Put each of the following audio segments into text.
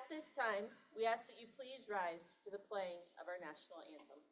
At this time, we ask that you please rise for the playing of our national anthem.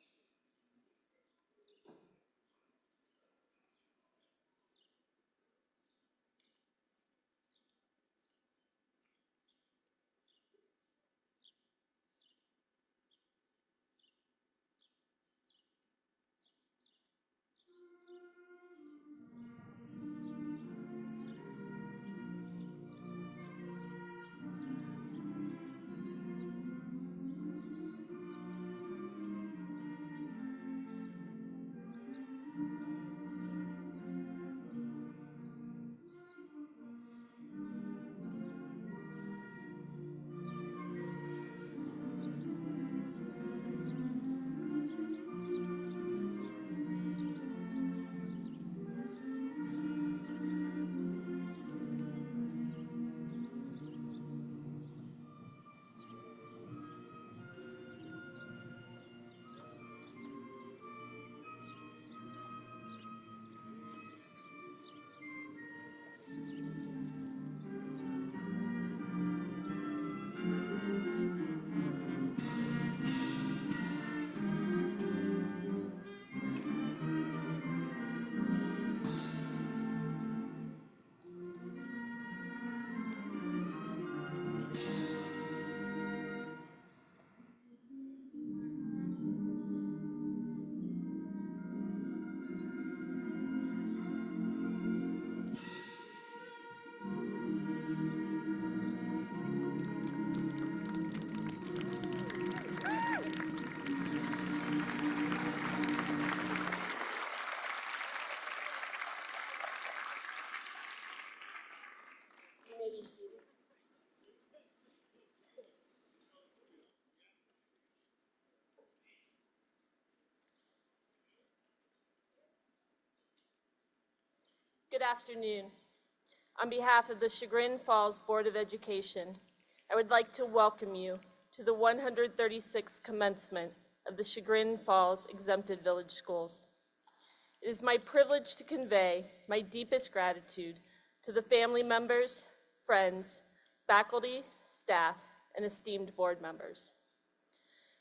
You may be seated. Good afternoon. On behalf of the Chagrin Falls Board of Education, I would like to welcome you to the 136th commencement of the Chagrin Falls Exempted Village Schools. It is my privilege to convey my deepest gratitude to the family members, friends, faculty, staff, and esteemed board members.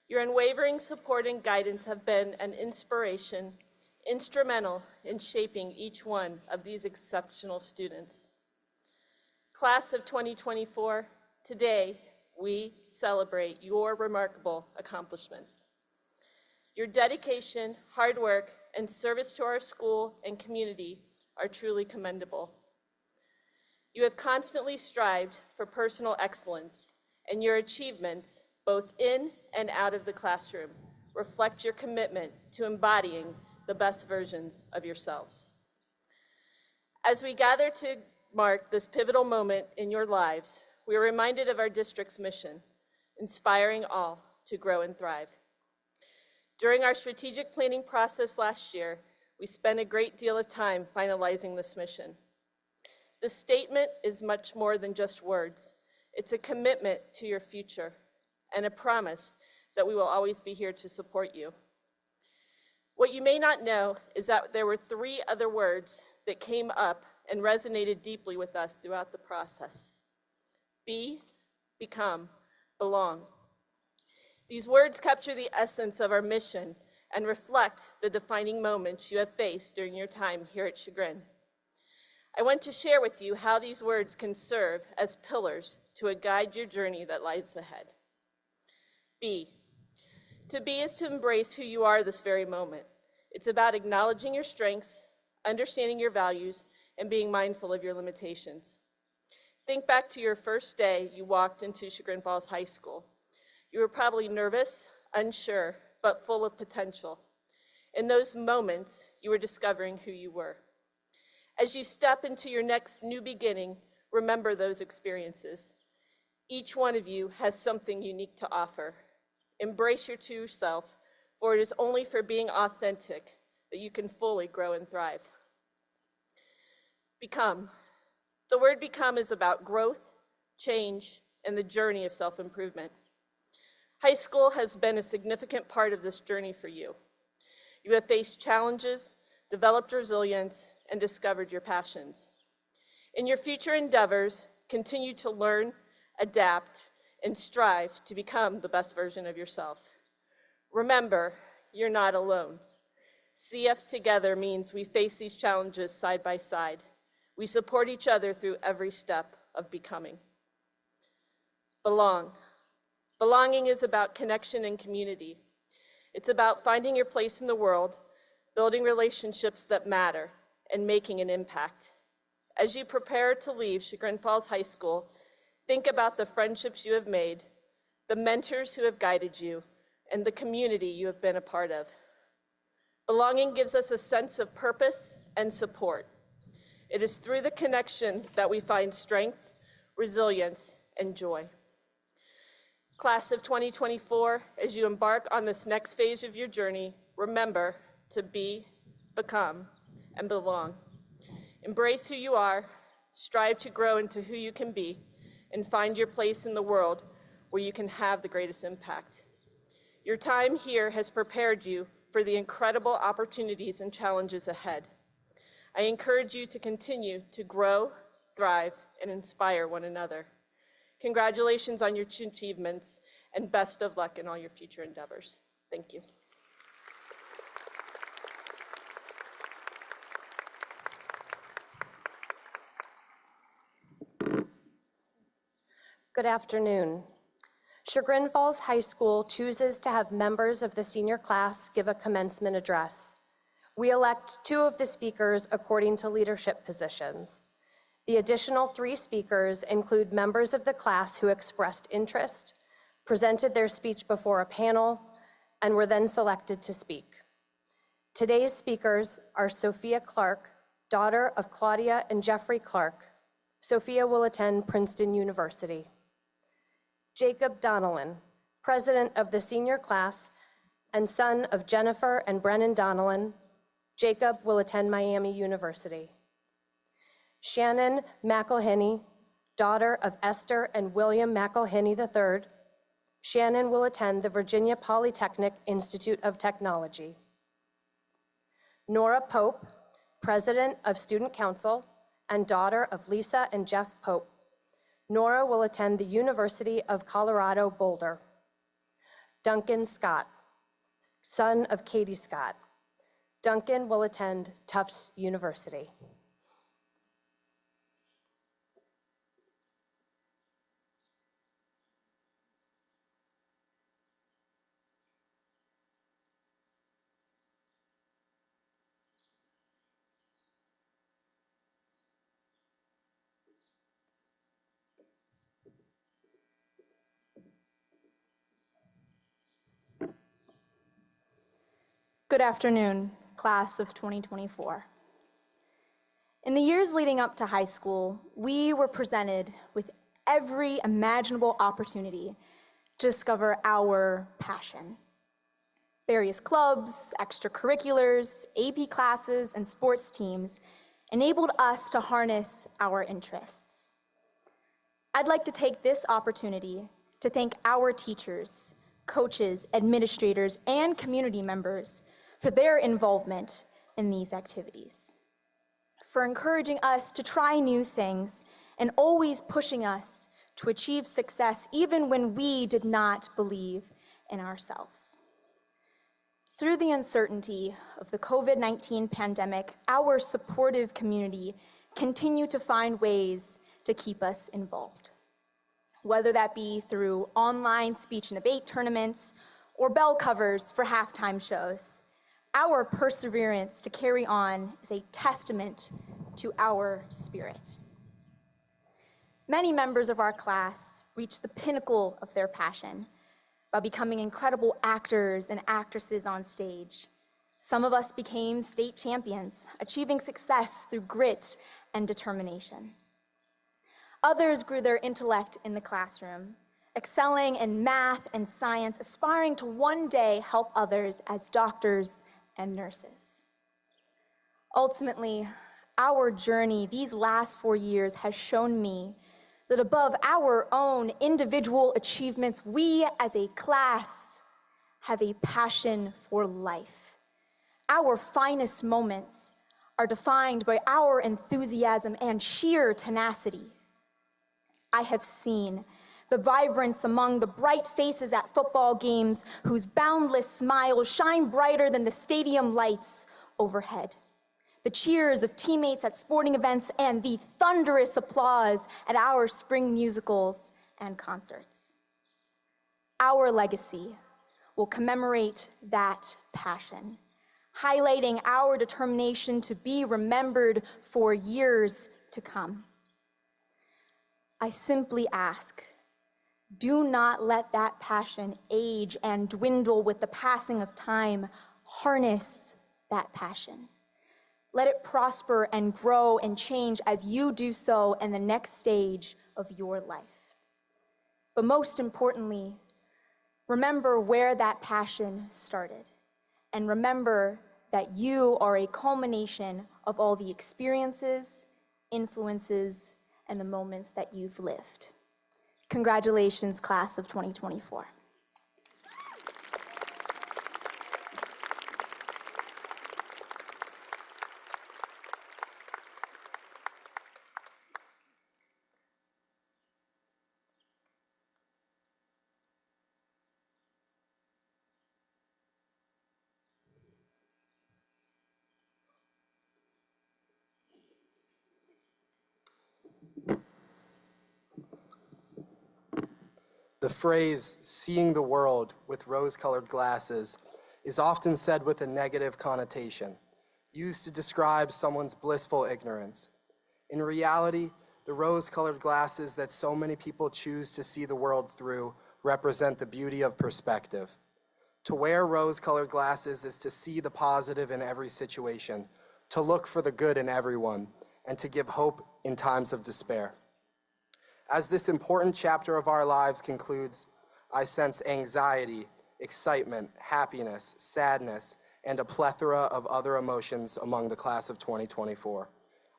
Your unwavering support and guidance have been an inspiration, instrumental in shaping each one of these exceptional students. Class of 2024, today we celebrate your remarkable accomplishments. Your dedication, hard work, and service to our school and community are truly commendable. You have constantly strived for personal excellence, and your achievements, both in and out of the classroom, reflect your commitment to embodying the best versions of yourselves. As we gather to mark this pivotal moment in your lives, we are reminded of our district's mission, inspiring all to grow and thrive. During our strategic planning process last year, we spent a great deal of time finalizing this mission. This statement is much more than just words. It's a commitment to your future and a promise that we will always be here to support you. What you may not know is that there were 3 other words that came up and resonated deeply with us throughout the process. Be, become, belong. These words capture the essence of our mission and reflect the defining moments you have faced during your time here at Chagrin. I want to share with you how these words can serve as pillars to guide your journey that lies ahead. Be. To be is to embrace who you are this very moment. It's about acknowledging your strengths, understanding your values, and being mindful of your limitations. Think back to your first day you walked into Chagrin Falls High School. You were probably nervous, unsure, but full of potential. In those moments, you were discovering who you were. As you step into your next new beginning, remember those experiences. Each one of you has something unique to offer. Embrace your true self, for it is only for being authentic that you can fully grow and thrive. Become. The word become is about growth, change, and the journey of self-improvement. High school has been a significant part of this journey for you. You have faced challenges, developed resilience, and discovered your passions. In your future endeavors, continue to learn, adapt, and strive to become the best version of yourself. Remember, you're not alone. CF Together means we face these challenges side by side. We support each other through every step of becoming. Belong. Belonging is about connection and community. It's about finding your place in the world, building relationships that matter, and making an impact. As you prepare to leave Chagrin Falls High School, think about the friendships you have made, the mentors who have guided you, and the community you have been a part of. Belonging gives us a sense of purpose and support. It is through the connection that we find strength, resilience, and joy. Class of 2024, as you embark on this next phase of your journey, remember to be, become, and belong. Embrace who you are, strive to grow into who you can be, and find your place in the world where you can have the greatest impact. Your time here has prepared you for the incredible opportunities and challenges ahead. I encourage you to continue to grow, thrive, and inspire one another. Congratulations on your achievements, and best of luck in all your future endeavors. Thank you. Good afternoon. Chagrin Falls High School chooses to have members of the senior class give a commencement address. We elect 2 of the speakers according to leadership positions. The additional 3 speakers include members of the class who expressed interest, presented their speech before a panel, and were then selected to speak. Today's speakers are Sophia Clark, daughter of Claudia and Jeffrey Clark. Sophia will attend Princeton University. Jacob Donnellan, president of the senior class and son of Jennifer and Brennan Donnellan. Jacob will attend Miami University. Shannon McElhenney, daughter of Esther and William McElhenney III. Shannon will attend the Virginia Polytechnic Institute of Technology. Nora Pope, president of Student Council and daughter of Lisa and Jeff Pope. Nora will attend the University of Colorado Boulder. Duncan Scott, son of Katie Scott. Duncan will attend Tufts University. Good afternoon, class of 2024. In the years leading up to high school, we were presented with every imaginable opportunity to discover our passion. Various clubs, extracurriculars, AP classes, and sports teams enabled us to harness our interests. I'd like to take this opportunity to thank our teachers, coaches, administrators, and community members for their involvement in these activities, for encouraging us to try new things and always pushing us to achieve success even when we did not believe in ourselves. Through the uncertainty of the COVID-19 pandemic, our supportive community continued to find ways to keep us involved, whether that be through online speech and debate tournaments or bell covers for halftime shows. Our perseverance to carry on is a testament to our spirit. Many members of our class reached the pinnacle of their passion by becoming incredible actors and actresses on stage. Some of us became state champions, achieving success through grit and determination. Others grew their intellect in the classroom, excelling in math and science, aspiring to one day help others as doctors and nurses. Ultimately, our journey these last 4 years has shown me that above our own individual achievements, we as a class have a passion for life. Our finest moments are defined by our enthusiasm and sheer tenacity. I have seen the vibrance among the bright faces at football games whose boundless smiles shine brighter than the stadium lights overhead, the cheers of teammates at sporting events, and the thunderous applause at our spring musicals and concerts. Our legacy will commemorate that passion, highlighting our determination to be remembered for years to come. I simply ask, do not let that passion age and dwindle with the passing of time. Harness that passion. Let it prosper and grow and change as you do so in the next stage of your life. But most importantly, remember where that passion started, and remember that you are a culmination of all the experiences, influences, and the moments that you've lived. Congratulations, class of 2024. The phrase, "seeing the world with rose-colored glasses," is often said with a negative connotation, used to describe someone's blissful ignorance. In reality, the rose-colored glasses that so many people choose to see the world through represent the beauty of perspective. To wear rose-colored glasses is to see the positive in every situation, to look for the good in everyone, and to give hope in times of despair. As this important chapter of our lives concludes, I sense anxiety, excitement, happiness, sadness, and a plethora of other emotions among the class of 2024.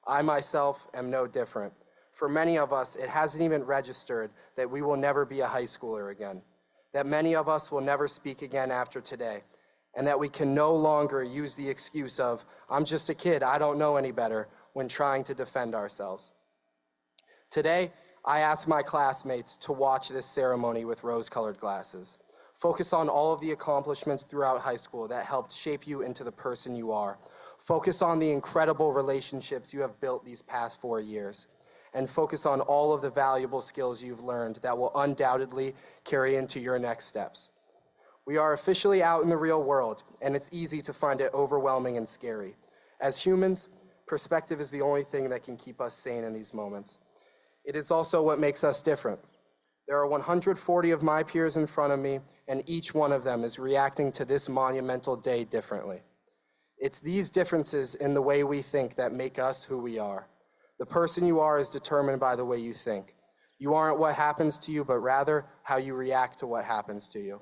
I myself am no different. For many of us, it hasn't even registered that we will never be a high schooler again, that many of us will never speak again after today, and that we can no longer use the excuse of, "I'm just a kid, I don't know any better," when trying to defend ourselves. Today, I ask my classmates to watch this ceremony with rose-colored glasses. Focus on all of the accomplishments throughout high school that helped shape you into the person you are. Focus on the incredible relationships you have built these past 4 years. And focus on all of the valuable skills you've learned that will undoubtedly carry into your next steps. We are officially out in the real world, and it's easy to find it overwhelming and scary. As humans, perspective is the only thing that can keep us sane in these moments. It is also what makes us different. There are 140 of my peers in front of me, and each one of them is reacting to this monumental day differently. It's these differences in the way we think that make us who we are. The person you are is determined by the way you think. You aren't what happens to you, but rather how you react to what happens to you.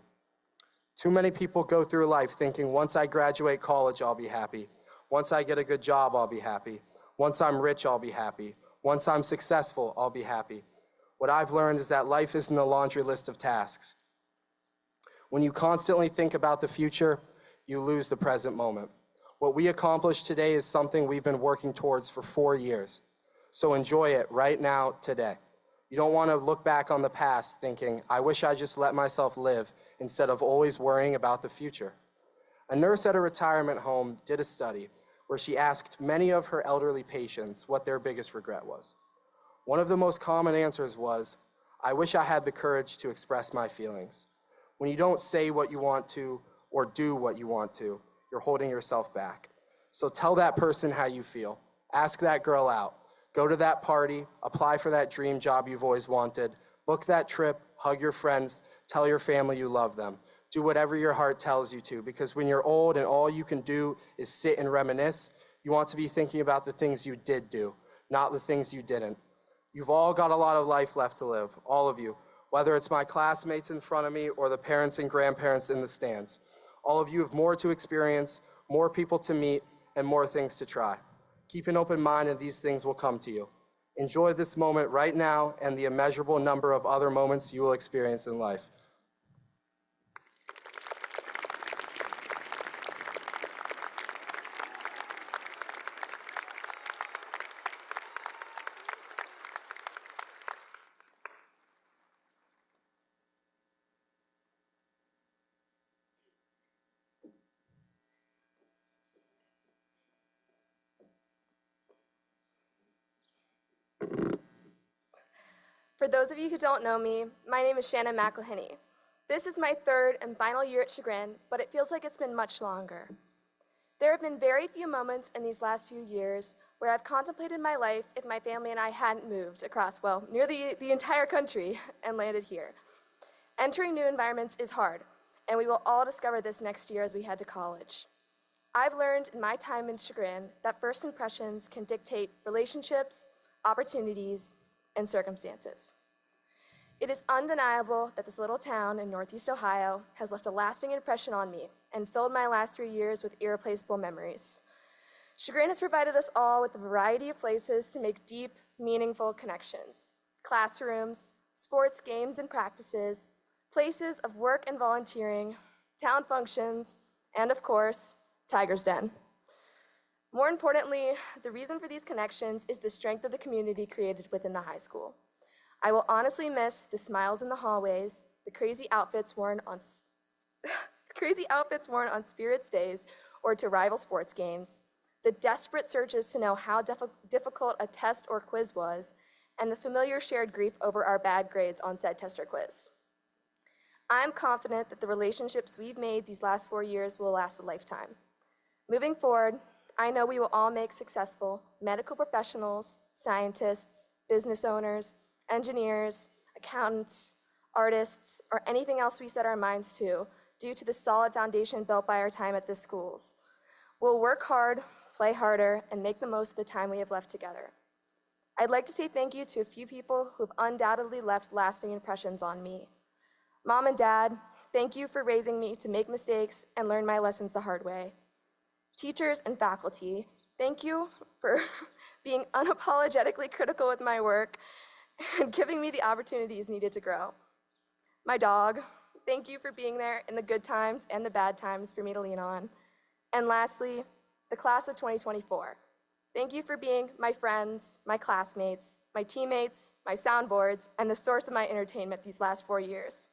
Too many people go through life thinking, once I graduate college, I'll be happy. Once I get a good job, I'll be happy. Once I'm rich, I'll be happy. Once I'm successful, I'll be happy. What I've learned is that life isn't a laundry list of tasks. When you constantly think about the future, you lose the present moment. What we accomplished today is something we've been working towards for 4 years. So enjoy it right now, today. You don't want to look back on the past thinking, I wish I just let myself live, instead of always worrying about the future. A nurse at a retirement home did a study where she asked many of her elderly patients what their biggest regret was. One of the most common answers was, I wish I had the courage to express my feelings. When you don't say what you want to or do what you want to, you're holding yourself back. So tell that person how you feel. Ask that girl out. Go to that party, apply for that dream job you've always wanted, book that trip, hug your friends, tell your family you love them. Do whatever your heart tells you to, because when you're old and all you can do is sit and reminisce, you want to be thinking about the things you did do, not the things you didn't. You've all got a lot of life left to live, all of you, whether it's my classmates in front of me or the parents and grandparents in the stands. All of you have more to experience, more people to meet, and more things to try. Keep an open mind and these things will come to you. Enjoy this moment right now and the immeasurable number of other moments you will experience in life. For those of you who don't know me, my name is Shannon McElhinney. This is my third and final year at Chagrin, but it feels like it's been much longer. There have been very few moments in these last few years where I've contemplated my life if my family and I hadn't moved across, well, nearly the entire country and landed here. Entering new environments is hard, and we will all discover this next year as we head to college. I've learned in my time in Chagrin that first impressions can dictate relationships, opportunities, and circumstances. It is undeniable that this little town in Northeast Ohio has left a lasting impression on me and filled my last 3 years with irreplaceable memories. Chagrin has provided us all with a variety of places to make deep, meaningful connections. Classrooms, sports games and practices, places of work and volunteering, town functions, and of course, Tiger's Den. More importantly, the reason for these connections is the strength of the community created within the high school. I will honestly miss the smiles in the hallways, the crazy outfits worn on Spirits Days or to rival sports games, the desperate searches to know how difficult a test or quiz was, and the familiar shared grief over our bad grades on said test or quiz. I'm confident that the relationships we've made these last 4 years will last a lifetime. Moving forward, I know we will all make successful medical professionals, scientists, business owners, engineers, accountants, artists, or anything else we set our minds to due to the solid foundation built by our time at these schools. We'll work hard, play harder, and make the most of the time we have left together. I'd like to say thank you to a few people who have undoubtedly left lasting impressions on me. Mom and Dad, thank you for raising me to make mistakes and learn my lessons the hard way. Teachers and faculty, thank you for being unapologetically critical with my work and giving me the opportunities needed to grow. My dog, thank you for being there in the good times and the bad times for me to lean on. And lastly, the class of 2024. Thank you for being my friends, my classmates, my teammates, my soundboards, and the source of my entertainment these last 4 years.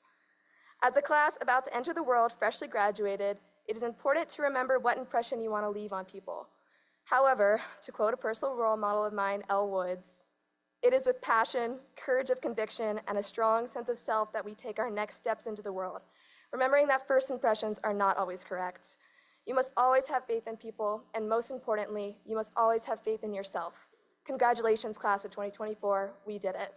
As a class about to enter the world freshly graduated, it is important to remember what impression you want to leave on people. However, to quote a personal role model of mine, Elle Woods, it is with passion, courage of conviction, and a strong sense of self that we take our next steps into the world, remembering that first impressions are not always correct. You must always have faith in people, and most importantly, you must always have faith in yourself. Congratulations, class of 2024, we did it.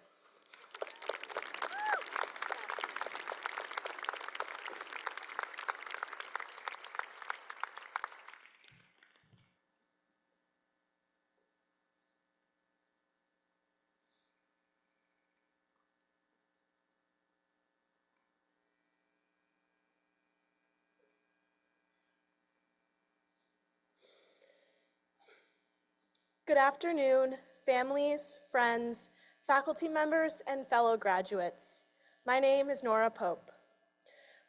Good afternoon, families, friends, faculty members, and fellow graduates. My name is Nora Pope.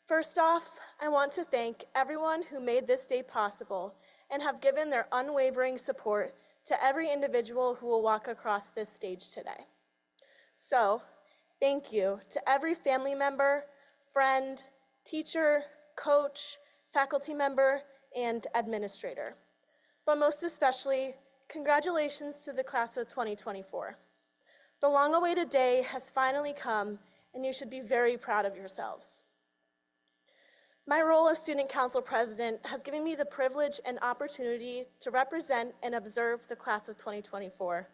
First off, I want to thank everyone who made this day possible and have given their unwavering support to every individual who will walk across this stage today. So, thank you to every family member, friend, teacher, coach, faculty member, and administrator. But most especially, congratulations to the class of 2024. The long-awaited day has finally come, and you should be very proud of yourselves. My role as Student Council President has given me the privilege and opportunity to represent and observe the class of 2024,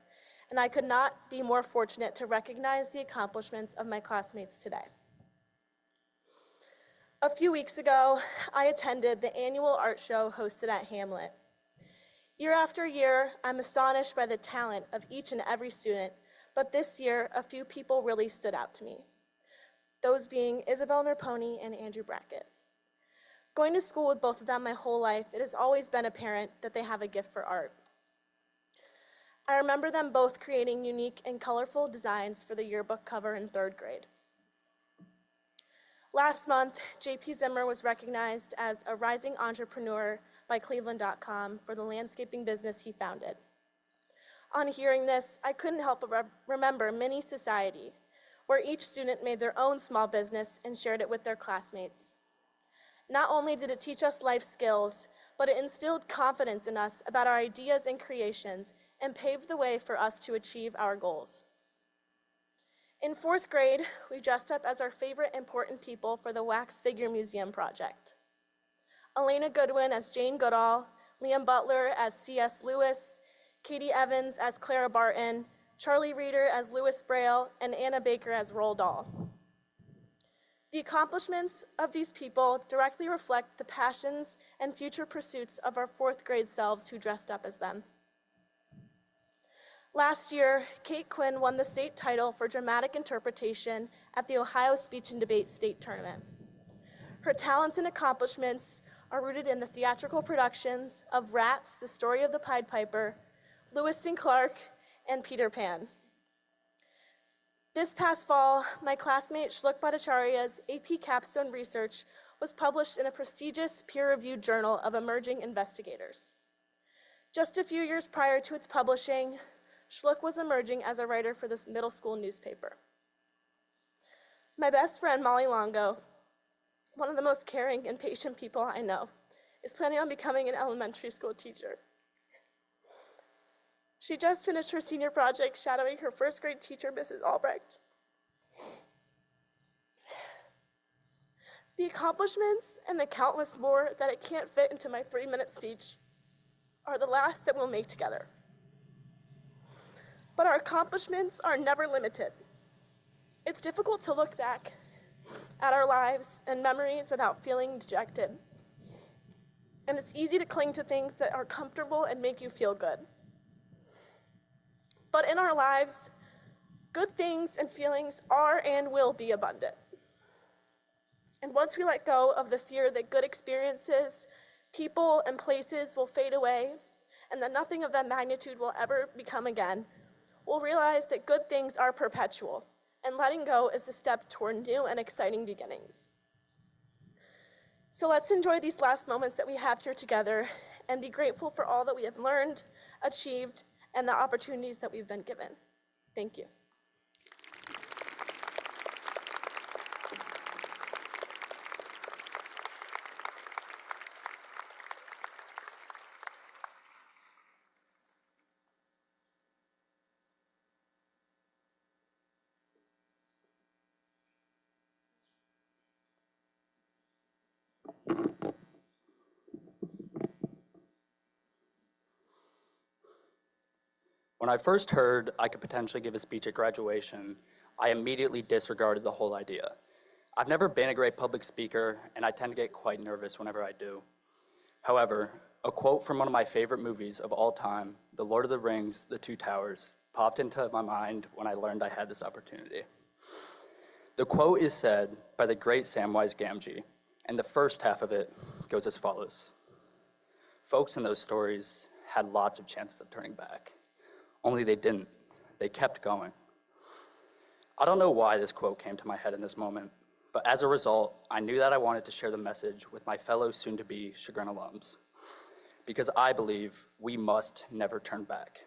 and I could not be more fortunate to recognize the accomplishments of my classmates today. A few weeks ago, I attended the annual art show hosted at Hamlet. Year after year, I'm astonished by the talent of each and every student, but this year, a few people really stood out to me. Those being Isabel Nerponi and Andrew Brackett. Going to school with both of them my whole life, it has always been apparent that they have a gift for art. I remember them both creating unique and colorful designs for the yearbook cover in 3rd grade. Last month, JP Zimmer was recognized as a rising entrepreneur by Cleveland.com for the landscaping business he founded. On hearing this, I couldn't help but remember Mini Society, where each student made their own small business and shared it with their classmates. Not only did it teach us life skills, but it instilled confidence in us about our ideas and creations and paved the way for us to achieve our goals. In 4th grade, we dressed up as our favorite important people for the Wax Figure Museum project. Elena Goodwin as Jane Goodall, Liam Butler as C.S. Lewis, Katie Evans as Clara Barton, Charlie Reeder as Louis Braille, and Anna Baker as Roald Dahl. The accomplishments of these people directly reflect the passions and future pursuits of our 4th grade selves who dressed up as them. Last year, Kate Quinn won the state title for dramatic interpretation at the Ohio Speech and Debate State Tournament. Her talents and accomplishments are rooted in the theatrical productions of Rats, The Story of the Pied Piper, Lewis and Clark, and Peter Pan. This past fall, my classmate Shluk Bhattacharya's AP capstone research was published in a prestigious peer-reviewed journal of emerging investigators. Just a few years prior to its publishing, Shluk was emerging as a writer for this middle school newspaper. My best friend, Molly Longo, one of the most caring and patient people I know, is planning on becoming an elementary school teacher. She just finished her senior project shadowing her 1st grade teacher, Mrs. Albrecht. The accomplishments and the countless more that I can't fit into my 3-minute speech are the last that we'll make together. But our accomplishments are never limited. It's difficult to look back at our lives and memories without feeling dejected. And it's easy to cling to things that are comfortable and make you feel good. But in our lives, good things and feelings are and will be abundant. And once we let go of the fear that good experiences, people, and places will fade away, and that nothing of that magnitude will ever become again, we'll realize that good things are perpetual, and letting go is a step toward new and exciting beginnings. So let's enjoy these last moments that we have here together and be grateful for all that we have learned, achieved, and the opportunities that we've been given. Thank you. When I first heard I could potentially give a speech at graduation, I immediately disregarded the whole idea. I've never been a great public speaker, and I tend to get quite nervous whenever I do. However, a quote from one of my favorite movies of all time, The Lord of the Rings, The Two Towers, popped into my mind when I learned I had this opportunity. The quote is said by the great Samwise Gamgee, and the first half of it goes as follows. Folks in those stories had lots of chances of turning back. Only they didn't. They kept going. I don't know why this quote came to my head in this moment, but as a result, I knew that I wanted to share the message with my fellow soon-to-be Chagrin alums, because I believe we must never turn back,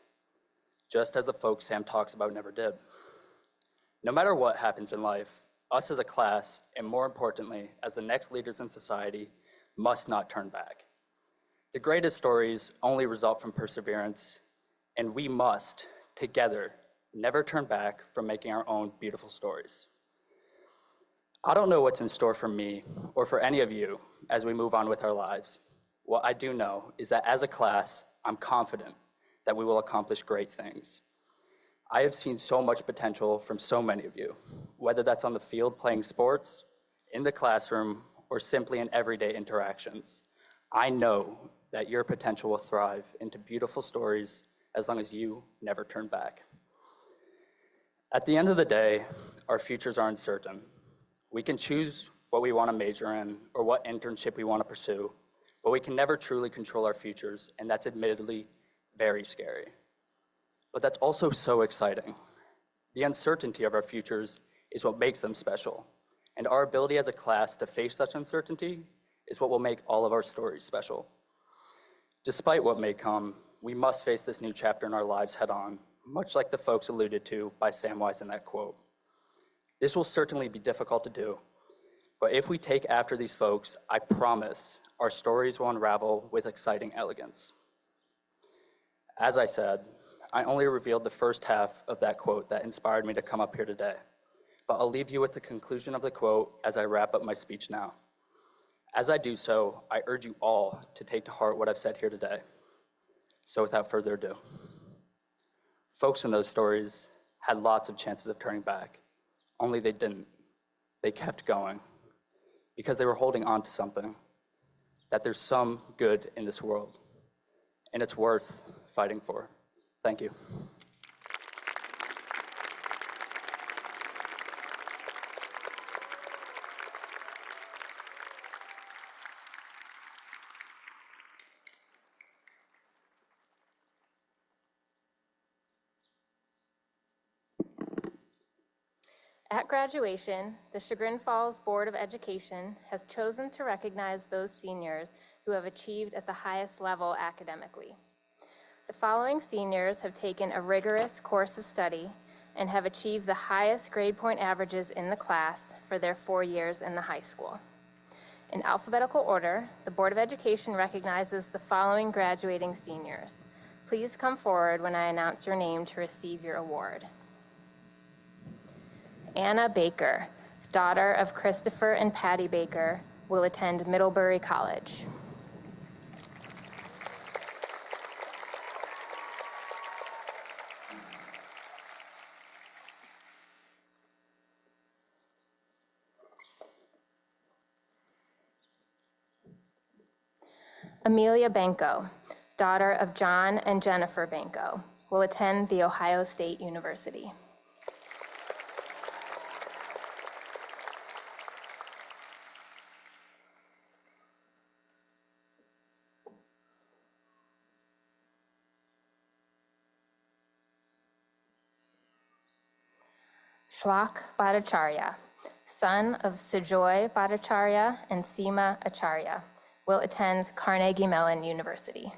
just as the folks Sam talks about never did. No matter what happens in life, us as a class, and more importantly, as the next leaders in society, must not turn back. The greatest stories only result from perseverance, and we must, together, never turn back from making our own beautiful stories. I don't know what's in store for me or for any of you as we move on with our lives. What I do know is that as a class, I'm confident that we will accomplish great things. I have seen so much potential from so many of you, whether that's on the field playing sports, in the classroom, or simply in everyday interactions. I know that your potential will thrive into beautiful stories as long as you never turn back. At the end of the day, our futures are uncertain. We can choose what we want to major in or what internship we want to pursue, but we can never truly control our futures, and that's admittedly very scary. But that's also so exciting. The uncertainty of our futures is what makes them special, and our ability as a class to face such uncertainty is what will make all of our stories special. Despite what may come, we must face this new chapter in our lives head on, much like the folks alluded to by Samwise in that quote. This will certainly be difficult to do, but if we take after these folks, I promise our stories will unravel with exciting elegance. As I said, I only revealed the first half of that quote that inspired me to come up here today. but I'll leave you with the conclusion of the quote as I wrap up my speech now. As I do so, I urge you all to take to heart what I've said here today. So without further ado, folks in those stories had lots of chances of turning back, only they didn't. They kept going because they were holding on to something, that there's some good in this world, and it's worth fighting for. Thank you. At graduation, the Chagrin Falls Board of Education has chosen to recognize those seniors who have achieved at the highest level academically. The following seniors have taken a rigorous course of study and have achieved the highest grade point averages in the class for their 4 years in the high school. In alphabetical order, the Board of Education recognizes the following graduating seniors. Please come forward when I announce your name to receive your award. Anna Baker, daughter of Christopher and Patty Baker, will attend Middlebury College. Amelia Banco, daughter of John and Jennifer Banco, will attend The Ohio State University. Shlok Bhattacharya, son of Sujoy Bhattacharya and Seema Acharya, will attend Carnegie Mellon University.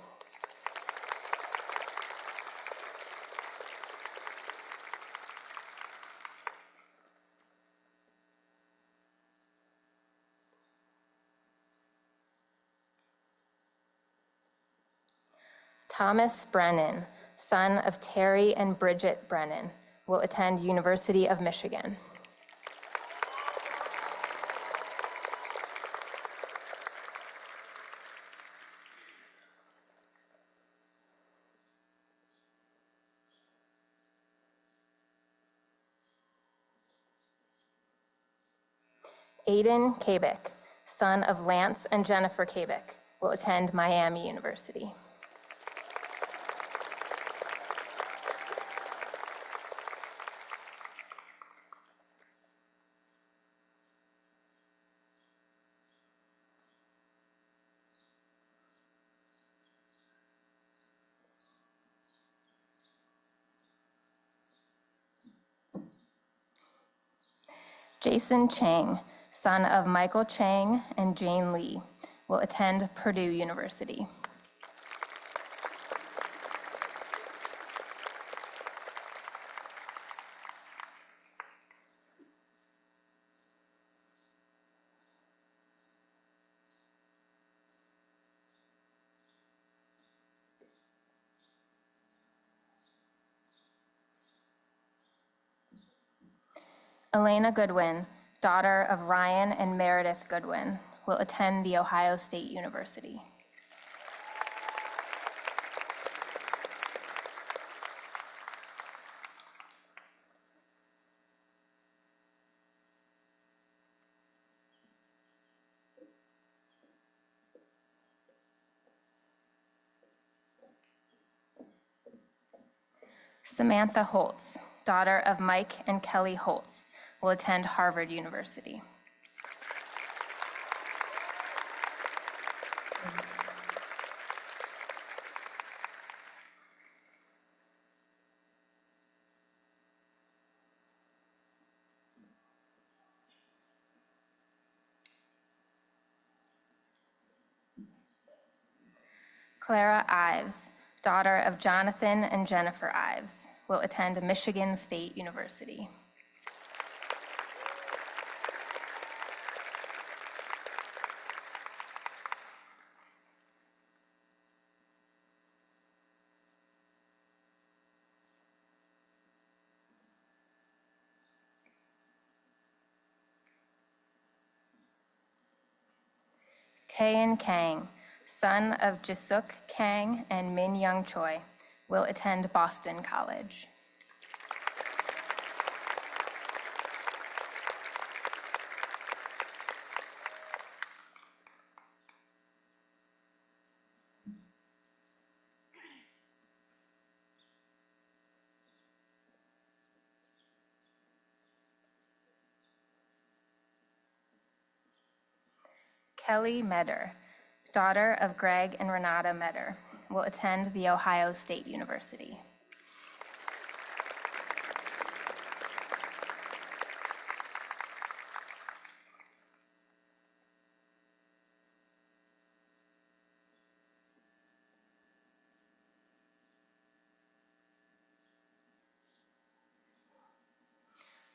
Thomas Brennan, son of Terry and Bridget Brennan, will attend University of Michigan. Aiden Kabik, son of Lance and Jennifer Kabik, will attend Miami University. Jason Chang, son of Michael Chang and Jane Lee, will attend Purdue University. Elena Goodwin, daughter of Ryan and Meredith Goodwin, will attend The Ohio State University. Samantha Holtz, daughter of Mike and Kelly Holtz, will attend Harvard University. Clara Ives, daughter of Jonathan and Jennifer Ives, will attend Michigan State University. Taein Kang, son of Jisuk Kang and Min Young Choi, will attend Boston College. Kelly Medder, daughter of Greg and Renata Medder, will attend The Ohio State University.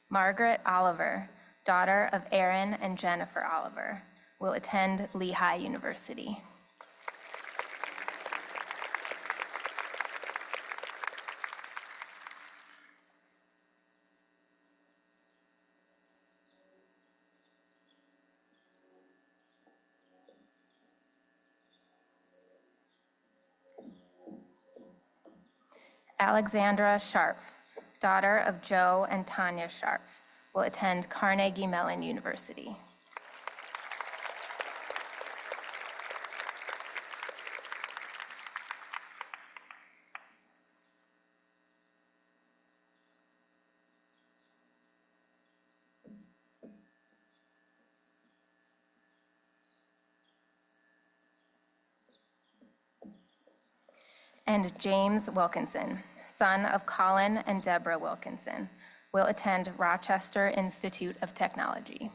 Margaret Oliver, daughter of Aaron and Jennifer Oliver, will attend Lehigh University. Alexandra Scharf, daughter of Joe and Tanya Scharf, will attend Carnegie Mellon University. And James Wilkinson, son of Colin and Deborah Wilkinson, will attend Rochester Institute of Technology.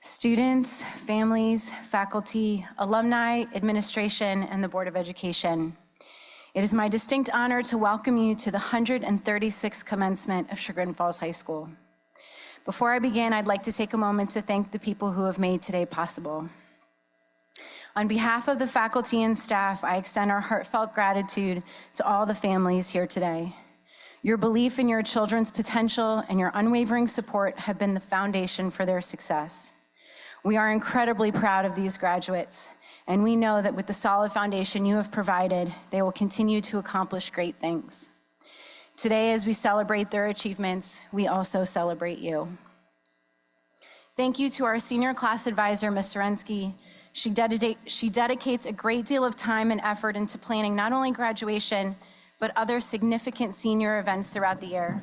Students, families, faculty, alumni, administration, and the Board of Education. It is my distinct honor to welcome you to the 136th commencement of Chagrin Falls High School. Before I begin, I'd like to take a moment to thank the people who have made today possible. On behalf of the faculty and staff, I extend our heartfelt gratitude to all the families here today. Your belief in your children's potential and your unwavering support have been the foundation for their success. We are incredibly proud of these graduates, and we know that with the solid foundation you have provided, they will continue to accomplish great things. Today, as we celebrate their achievements, we also celebrate you. Thank you to our senior class advisor, Ms. Sorensky. She dedicates a great deal of time and effort into planning not only graduation, but other significant senior events throughout the year.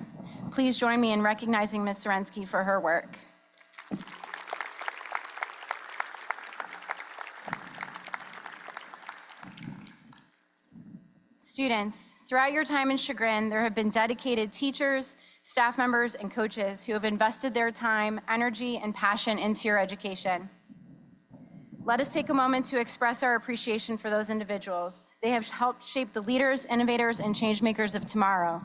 Please join me in recognizing Ms. Sorensky for her work. Students, throughout your time in Chagrin, there have been dedicated teachers, staff members, and coaches who have invested their time, energy, and passion into your education. Let us take a moment to express our appreciation for those individuals. They have helped shape the leaders, innovators, and changemakers of tomorrow.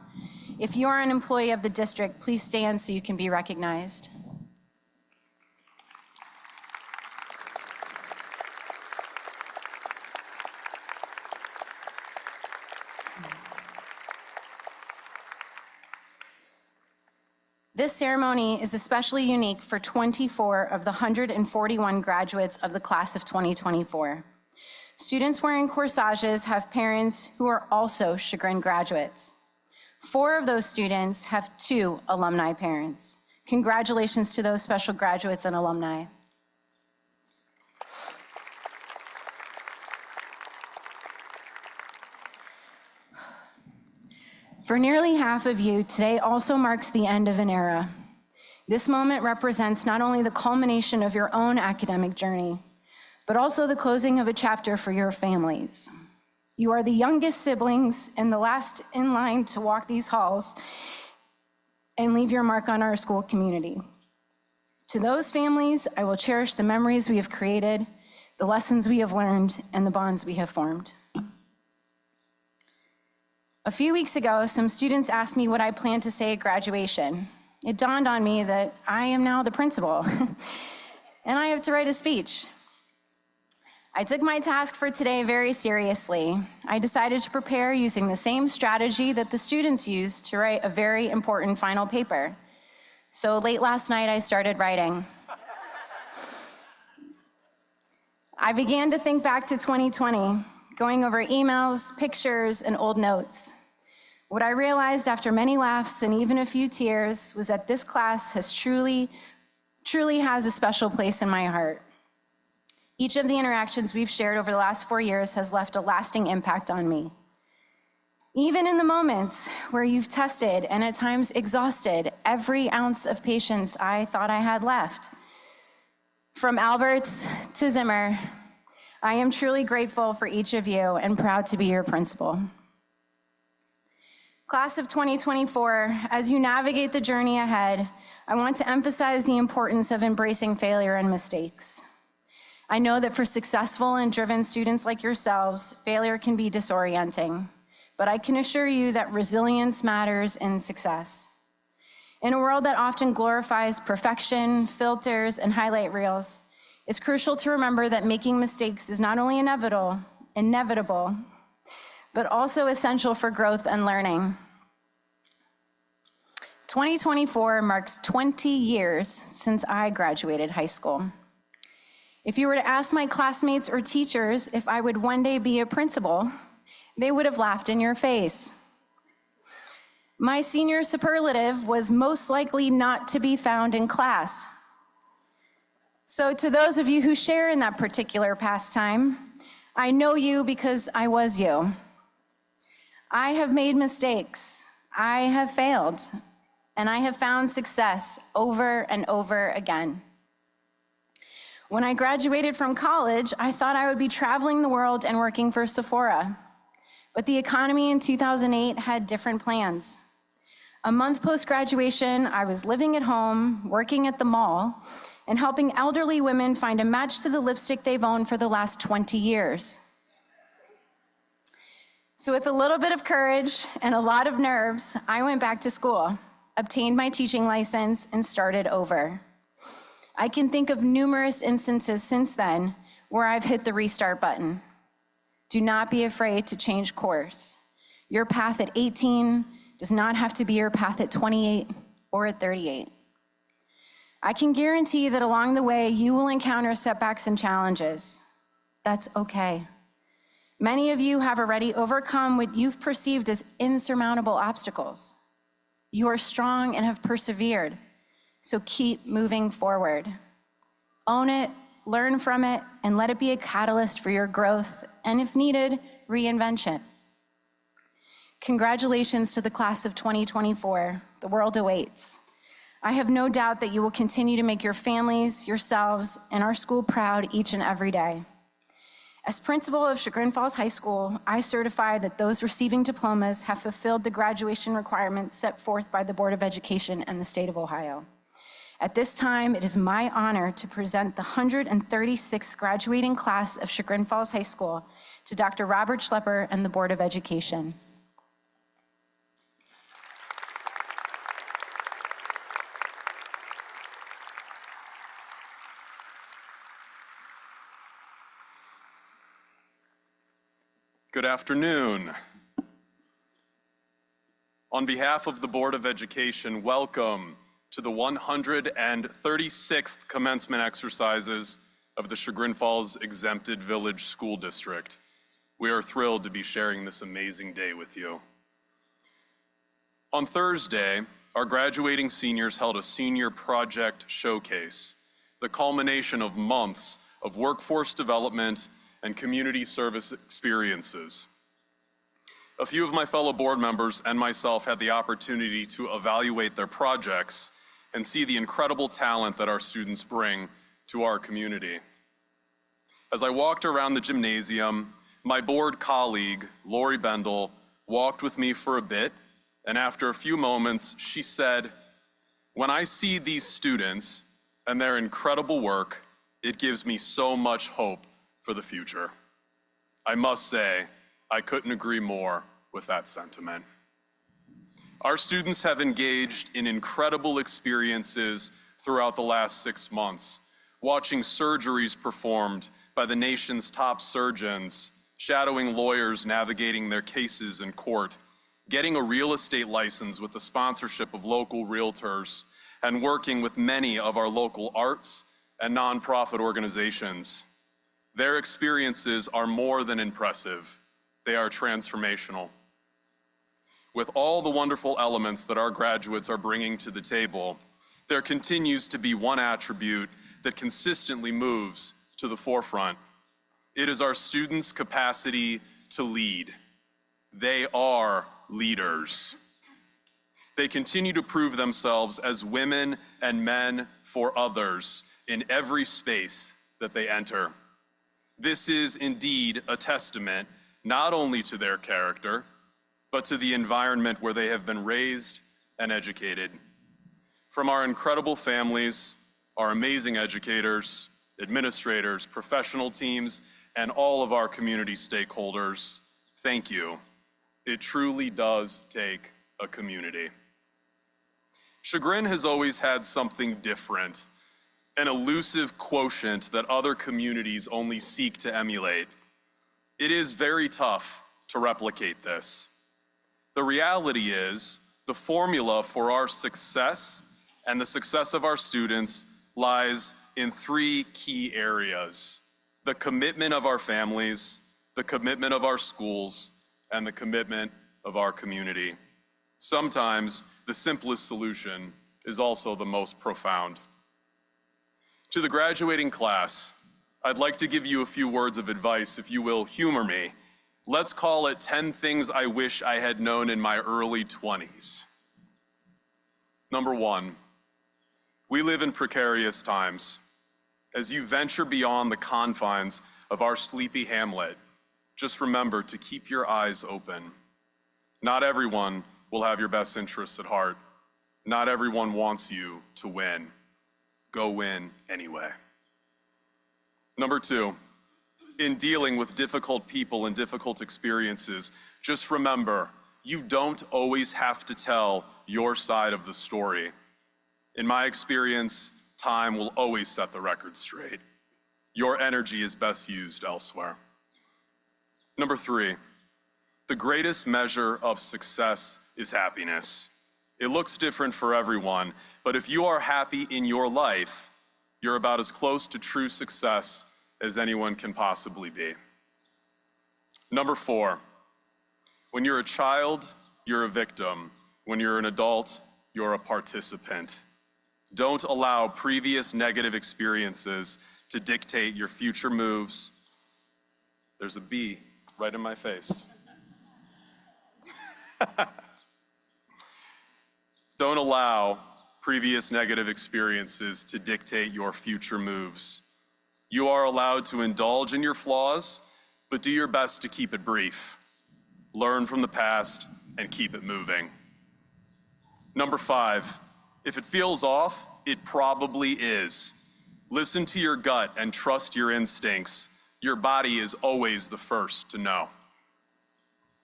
If you are an employee of the district, please stand so you can be recognized. This ceremony is especially unique for 24 of the 141 graduates of the class of 2024. Students wearing corsages have parents who are also Chagrin graduates. 4 of those students have 2 alumni parents. Congratulations to those special graduates and alumni. For nearly half of you, today also marks the end of an era. This moment represents not only the culmination of your own academic journey, but also the closing of a chapter for your families. You are the youngest siblings and the last in line to walk these halls and leave your mark on our school community. To those families, I will cherish the memories we have created, the lessons we have learned, and the bonds we have formed. A few weeks ago, some students asked me what I plan to say at graduation. It dawned on me that I am now the principal, and I have to write a speech. I took my task for today very seriously. I decided to prepare using the same strategy that the students used to write a very important final paper. So late last night, I started writing. I began to think back to 2020, going over emails, pictures, and old notes. What I realized after many laughs and even a few tears was that this class has truly has a special place in my heart. Each of the interactions we've shared over the last 4 years has left a lasting impact on me. Even in the moments where you've tested and at times exhausted every ounce of patience I thought I had left. From Alberts to Zimmer, I am truly grateful for each of you and proud to be your principal. Class of 2024, as you navigate the journey ahead, I want to emphasize the importance of embracing failure and mistakes. I know that for successful and driven students like yourselves, failure can be disorienting, but I can assure you that resilience matters in success. In a world that often glorifies perfection, filters, and highlight reels, it's crucial to remember that making mistakes is not only inevitable, but also essential for growth and learning. 2024 marks 20 years since I graduated high school. If you were to ask my classmates or teachers if I would one day be a principal, they would have laughed in your face. My senior superlative was most likely not to be found in class. So to those of you who share in that particular pastime, I know you because I was you. I have made mistakes, I have failed, and I have found success over and over again. When I graduated from college, I thought I would be traveling the world and working for Sephora. But the economy in 2008 had different plans. A month post-graduation, I was living at home, working at the mall, and helping elderly women find a match to the lipstick they've owned for the last 20 years. So with a little bit of courage and a lot of nerves, I went back to school, obtained my teaching license, and started over. I can think of numerous instances since then where I've hit the restart button. Do not be afraid to change course. Your path at 18 does not have to be your path at 28 or at 38. I can guarantee that along the way, you will encounter setbacks and challenges. That's okay. Many of you have already overcome what you've perceived as insurmountable obstacles. You are strong and have persevered. So keep moving forward. Own it, learn from it, and let it be a catalyst for your growth, and if needed, reinvention. Congratulations to the class of 2024. The world awaits. I have no doubt that you will continue to make your families, yourselves, and our school proud each and every day. As principal of Chagrin Falls High School, I certify that those receiving diplomas have fulfilled the graduation requirements set forth by the Board of Education and the state of Ohio. At this time, it is my honor to present the 136th graduating class of Chagrin Falls High School to Dr. Robert Schlepper and the Board of Education. Good afternoon. On behalf of the Board of Education, welcome to the 136th commencement exercises of the Chagrin Falls Exempted Village School District. We are thrilled to be sharing this amazing day with you. On Thursday, our graduating seniors held a senior project showcase, the culmination of months of workforce development and community service experiences. A few of my fellow board members and myself had the opportunity to evaluate their projects and see the incredible talent that our students bring to our community. As I walked around the gymnasium, my board colleague, Lori Bendel, walked with me for a bit, and after a few moments, she said, "When I see these students and their incredible work, it gives me so much hope for the future. I must say, I couldn't agree more with that sentiment. Our students have engaged in incredible experiences throughout the last 6 months, watching surgeries performed by the nation's top surgeons, shadowing lawyers navigating their cases in court, getting a real estate license with the sponsorship of local realtors, and working with many of our local arts and nonprofit organizations. Their experiences are more than impressive. They are transformational. With all the wonderful elements that our graduates are bringing to the table, there continues to be one attribute that consistently moves to the forefront. It is our students' capacity to lead. They are leaders. They continue to prove themselves as women and men for others in every space that they enter. This is indeed a testament not only to their character, but to the environment where they have been raised and educated. From our incredible families, our amazing educators, administrators, professional teams, and all of our community stakeholders, thank you. It truly does take a community. Chagrin has always had something different, an elusive quotient that other communities only seek to emulate. It is very tough to replicate this. The reality is, the formula for our success and the success of our students lies in 3 key areas: the commitment of our families, the commitment of our schools, and the commitment of our community. Sometimes the simplest solution is also the most profound. To the graduating class, I'd like to give you a few words of advice, if you will humor me. Let's call it 10 things I wish I had known in my early 20s. Number 1, we live in precarious times. As you venture beyond the confines of our sleepy hamlet, just remember to keep your eyes open. Not everyone will have your best interests at heart. Not everyone wants you to win. Go win anyway. Number 2, in dealing with difficult people and difficult experiences, just remember, you don't always have to tell your side of the story. In my experience, time will always set the record straight. Your energy is best used elsewhere. Number 3, the greatest measure of success is happiness. It looks different for everyone, but if you are happy in your life, you're about as close to true success as anyone can possibly be. Number 4, when you're a child, you're a victim. When you're an adult, you're a participant. Don't allow previous negative experiences to dictate your future moves. There's a bee right in my face. Don't allow previous negative experiences to dictate your future moves. You are allowed to indulge in your flaws, but do your best to keep it brief. Learn from the past and keep it moving. Number 5, if it feels off, it probably is. Listen to your gut and trust your instincts. Your body is always the first to know.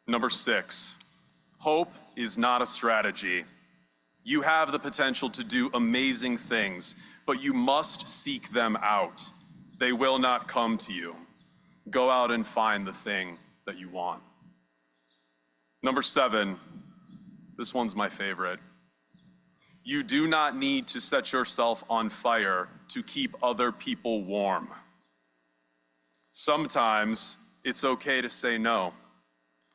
Number 6, hope is not a strategy. You have the potential to do amazing things, but you must seek them out. They will not come to you. Go out and find the thing that you want. Number 7, this one's my favorite. You do not need to set yourself on fire to keep other people warm. Sometimes it's okay to say no.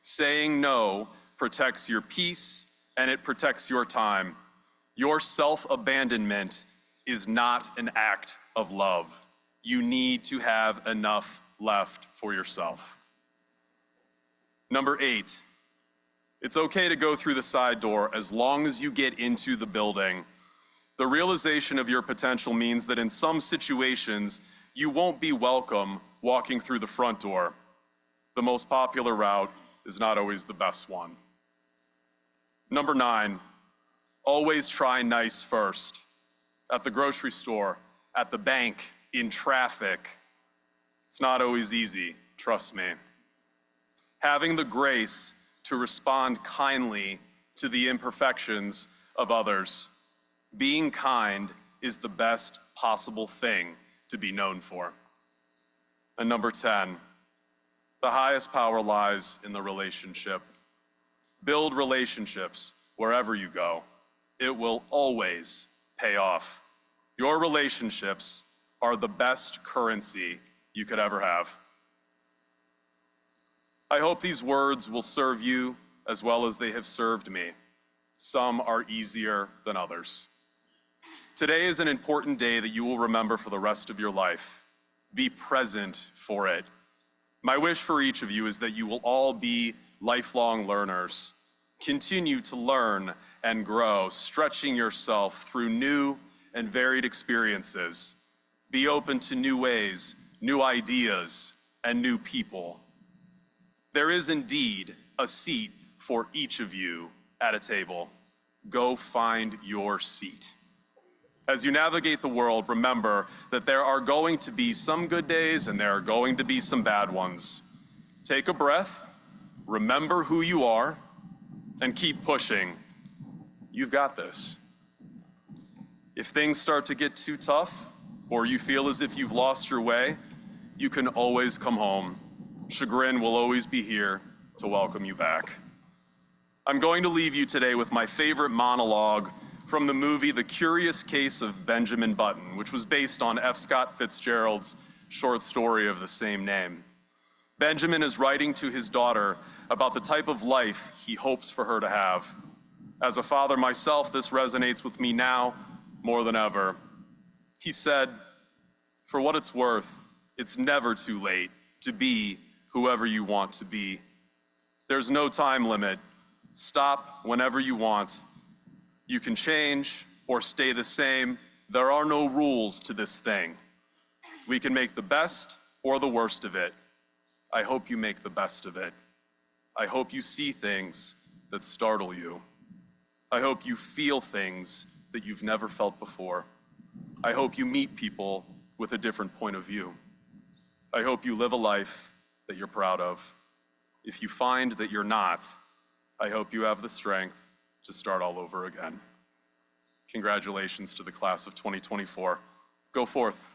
Saying no protects your peace and it protects your time. Your self-abandonment is not an act of love. You need to have enough left for yourself. Number 8, it's okay to go through the side door as long as you get into the building. The realization of your potential means that in some situations, you won't be welcome walking through the front door. The most popular route is not always the best one. Number 9, always try nice first. At the grocery store, at the bank, in traffic. It's not always easy, trust me. Having the grace to respond kindly to the imperfections of others. Being kind is the best possible thing to be known for. And number 10, the highest power lies in the relationship. Build relationships wherever you go. It will always pay off. Your relationships are the best currency you could ever have. I hope these words will serve you as well as they have served me. Some are easier than others. Today is an important day that you will remember for the rest of your life. Be present for it. My wish for each of you is that you will all be lifelong learners. Continue to learn and grow, stretching yourself through new and varied experiences. Be open to new ways, new ideas, and new people. There is indeed a seat for each of you at a table. Go find your seat. As you navigate the world, remember that there are going to be some good days and there are going to be some bad ones. Take a breath, remember who you are, and keep pushing. You've got this. If things start to get too tough, or you feel as if you've lost your way, you can always come home. Chagrin will always be here to welcome you back. I'm going to leave you today with my favorite monologue from the movie The Curious Case of Benjamin Button, which was based on F. Scott Fitzgerald's short story of the same name. Benjamin is writing to his daughter about the type of life he hopes for her to have. As a father myself, this resonates with me now more than ever. He said, "For what it's worth, it's never too late to be whoever you want to be. There's no time limit. Stop whenever you want. You can change or stay the same. There are no rules to this thing. We can make the best or the worst of it. I hope you make the best of it. I hope you see things that startle you. I hope you feel things that you've never felt before. I hope you meet people with a different point of view. I hope you live a life that you're proud of. If you find that you're not, I hope you have the strength to start all over again." Congratulations to the class of 2024. Go forth.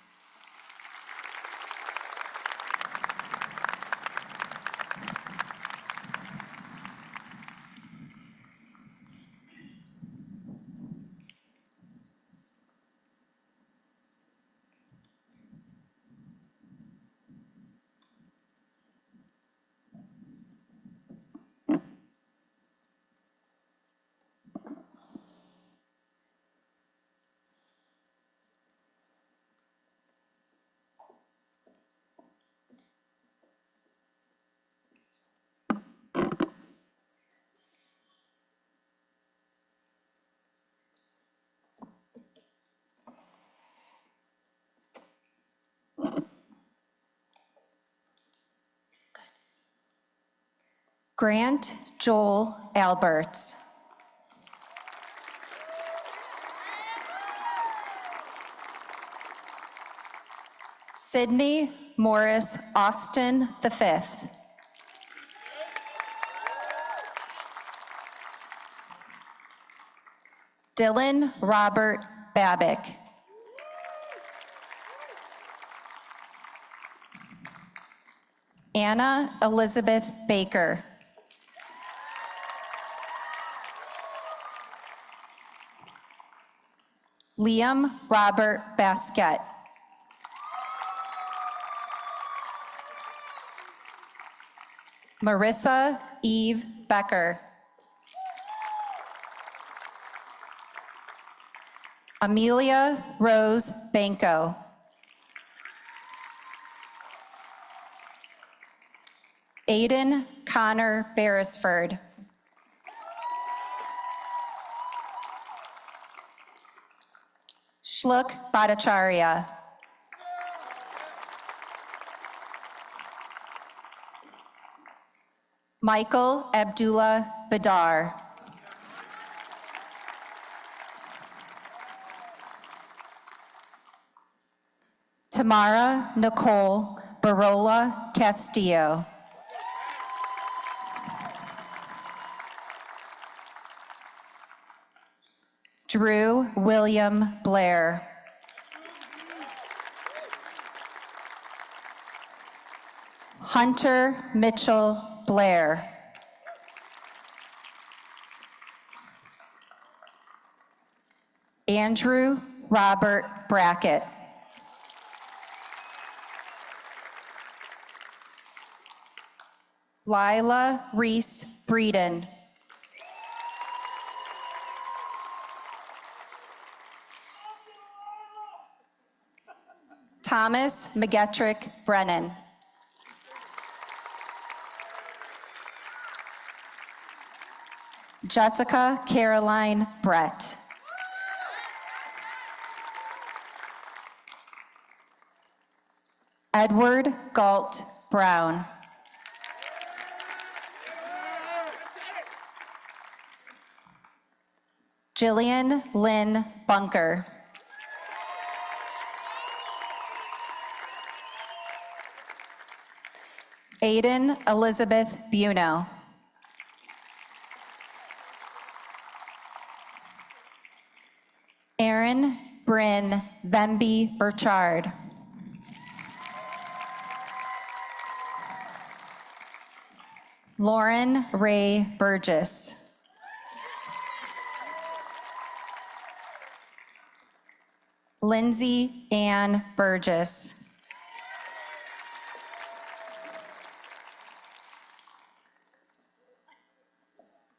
Grant Joel Alberts. Sydney Morris Austin V. Dylan Robert Babick. Anna Elizabeth Baker. Liam Robert Basquette. Marissa Eve Becker. Amelia Rose Banco. Aiden Connor Beresford. Shluk Bhattacharya. Michael Abdullah Badar. Tamara Nicole Barola Castillo. Drew William Blair. Hunter Mitchell Blair. Andrew Robert Brackett. Lila Reese Breeden. Thomas McGettrick Brennan. Jessica Caroline Brett. Edward Galt Brown. Jillian Lynn Bunker. Aiden Elizabeth Buno. Erin Bryn Vemby Burchard. Lauren Ray Burgess. Lindsay Ann Burgess.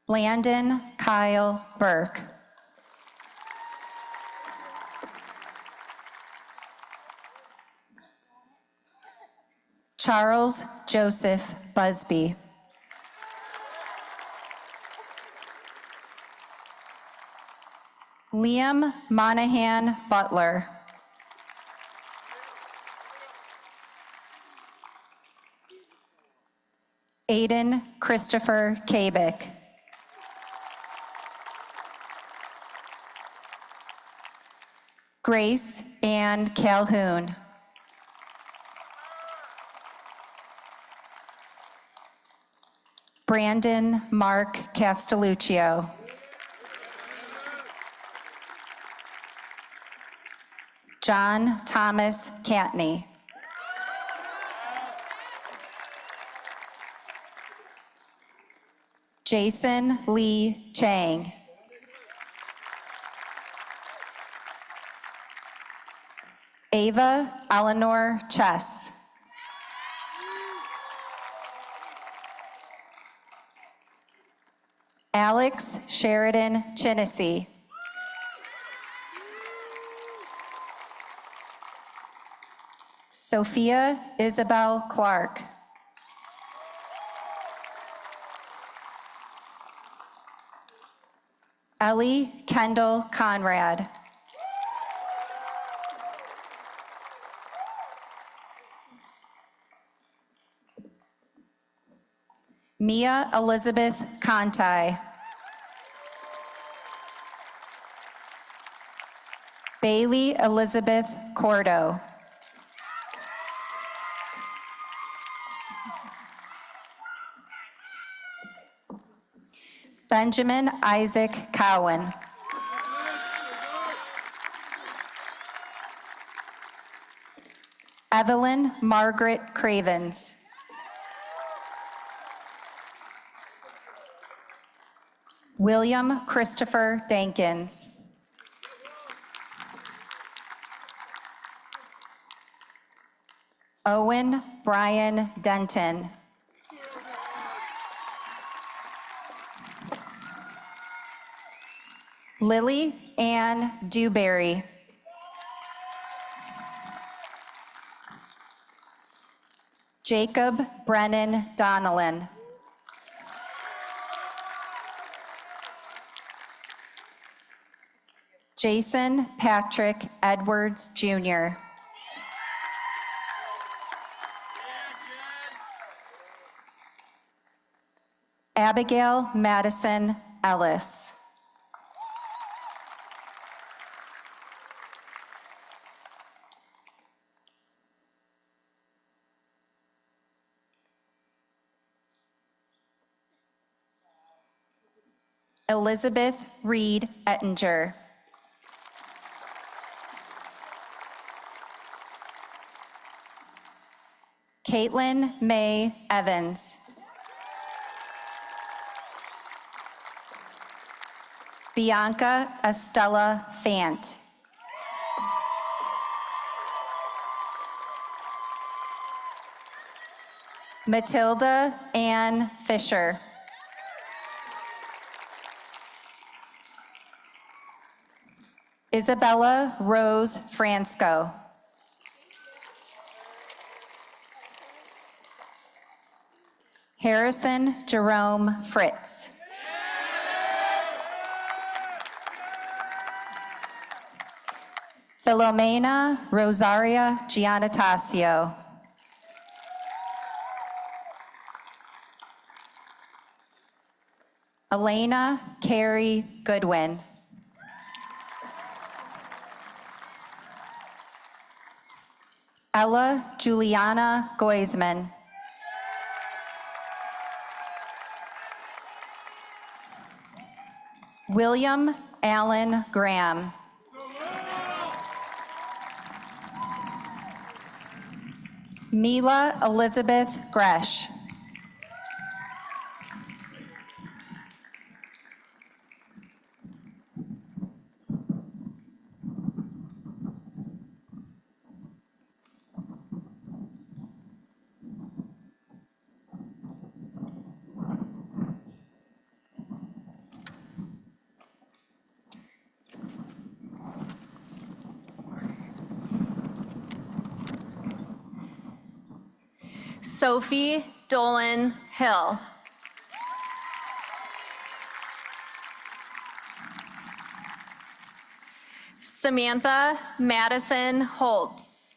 Landon Kyle Burke. Charles Joseph Busby. Liam Monahan Butler. Aiden Christopher Kabick. Grace Ann Calhoun. Brandon Mark Castelluccio. John Thomas Cantney. Jason Lee Chang. Ava Eleanor Chess. Alex Sheridan Chinnesy. Sophia Isabel Clark. Ellie Kendall Conrad. Mia Elizabeth Conti. Bailey Elizabeth Cordo. Benjamin Isaac Cowan. Evelyn Margaret Cravens. William Christopher Dankins. Owen Brian Denton. Lily Ann Dewberry. Jacob Brennan Donnellan. Jason Patrick Edwards, Jr. Abigail Madison Ellis. Elizabeth Reed Ettinger. Caitlin May Evans. Bianca Estella Fant. Matilda Ann Fisher. Isabella Rose Fransco. Harrison Jerome Fritz. Philomena Rosaria Giannatasio. Elena Carey Goodwin. Ella Juliana Goisman. William Allen Graham. Mila Elizabeth Gresh. Sophie Dolan Hill. Samantha Madison Holtz.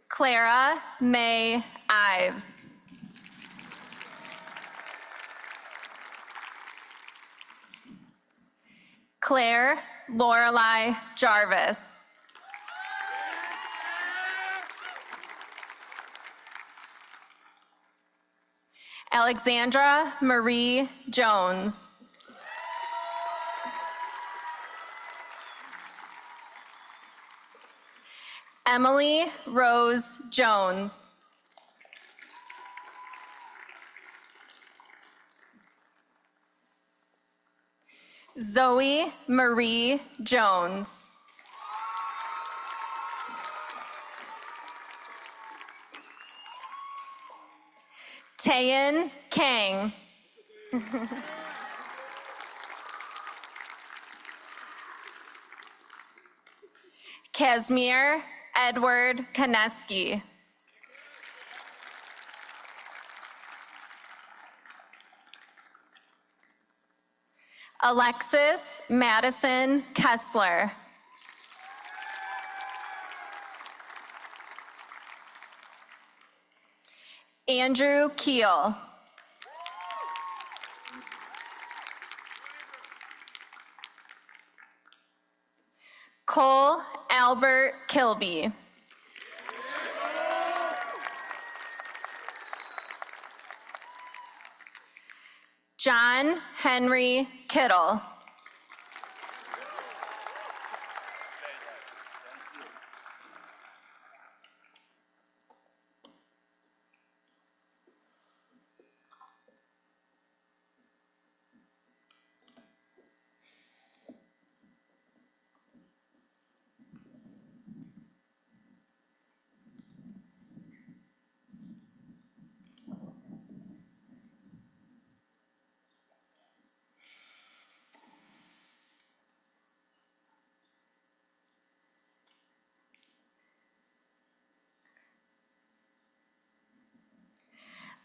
Clara May Ives. Claire Lorelei Jarvis. Alexandra Marie Jones. Emily Rose Jones. Zoe Marie Jones. Tayan Kang. Casimir Edward Koneski. Alexis Madison Kessler. Andrew Keel. Cole Albert Kilby. John Henry Kittle.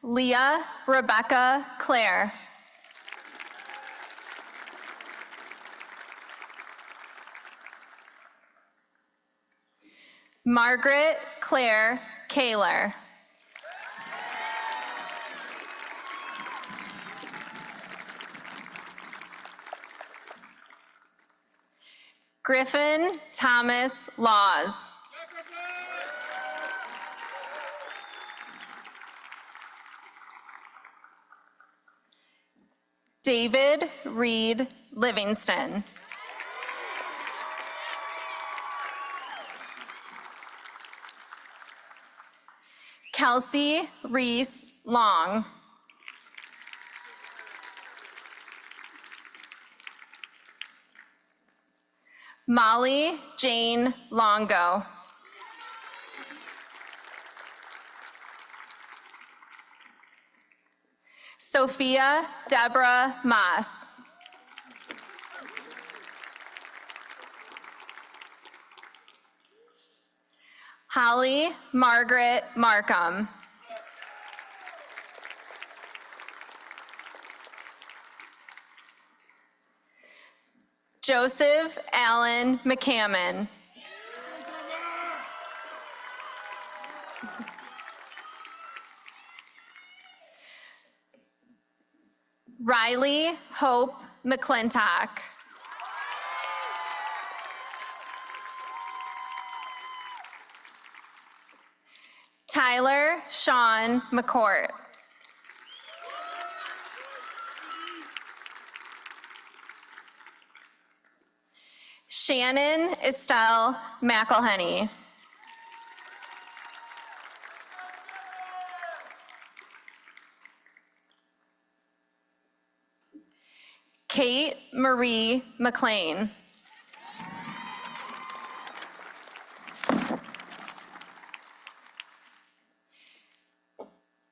Leah Rebecca Clare. Margaret Claire Kaler. Griffin Thomas Laws. David Reed Livingston. Kelsey Reese Long. Molly Jane Longo. Sophia Deborah Moss. Holly Margaret Markham. Joseph Allen McCammon. Riley Hope McClintock. Tyler Sean McCourt. Shannon Estelle McElhenney. Kate Marie McLean.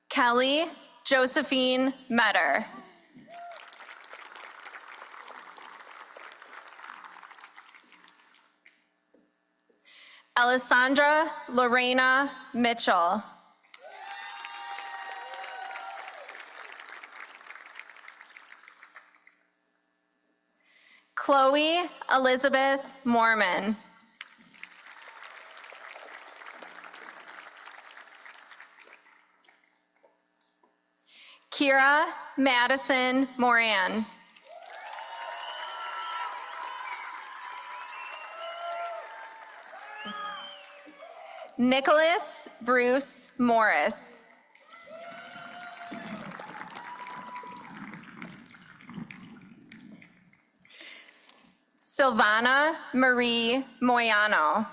Kelly Josephine Metter. Alessandra Lorena Mitchell. Chloe Elizabeth Mormon. Kira Madison Moran. Nicholas Bruce Morris. Silvana Marie Moyano.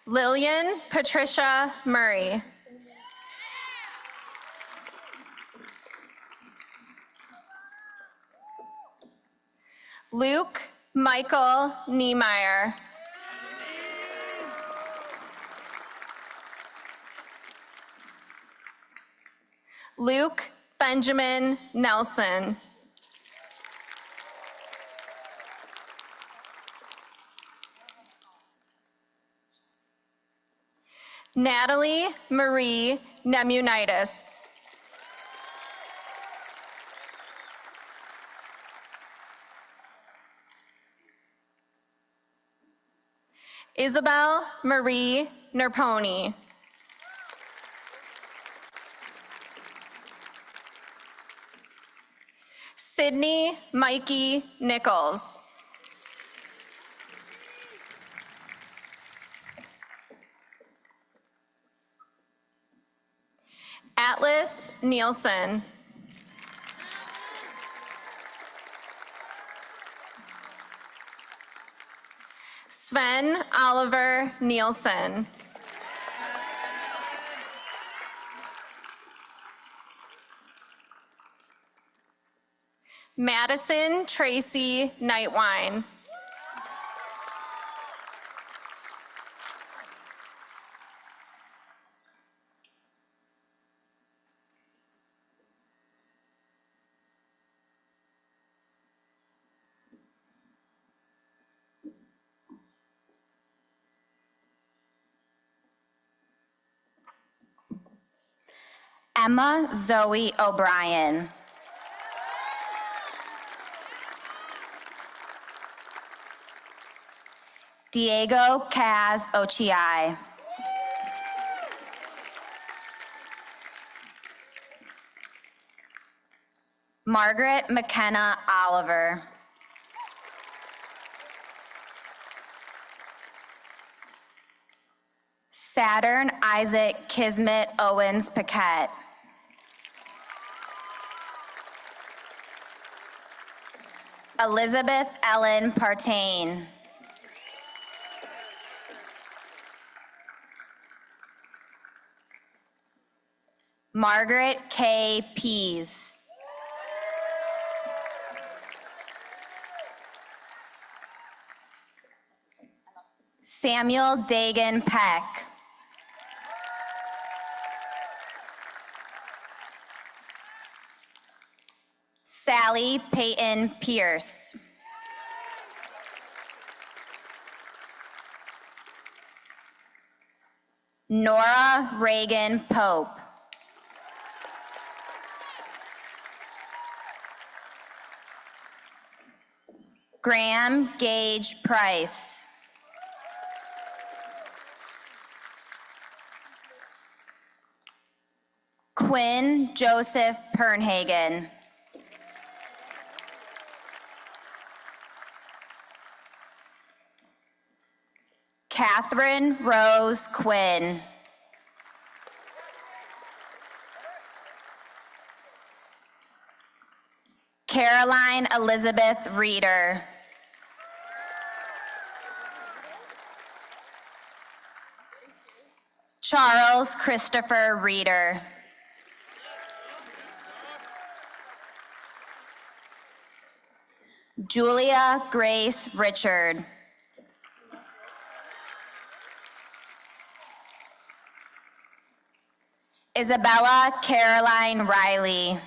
Lillian Patricia Murray. Luke Michael Niemeyer. Luke Benjamin Nelson. Natalie Marie Nemunitis. Isabel Marie Nerponi. Sydney Mikey Nichols. Atlas Nielsen. Sven Oliver Nielsen. Madison Tracy Nightwine. Emma Zoe O'Brien. Diego Kaz Ochiai. Margaret McKenna Oliver. Saturn Isaac Kismet Owens Paquette. Elizabeth Ellen Partain. Margaret K. Pease. Samuel Dagan Peck. Sally Peyton Pierce. Nora Reagan Pope. Graham Gage Price. Quinn Joseph Pernhagen. Catherine Rose Quinn. Caroline Elizabeth Reeder. Charles Christopher Reeder. Julia Grace Richard. Isabella Caroline Riley.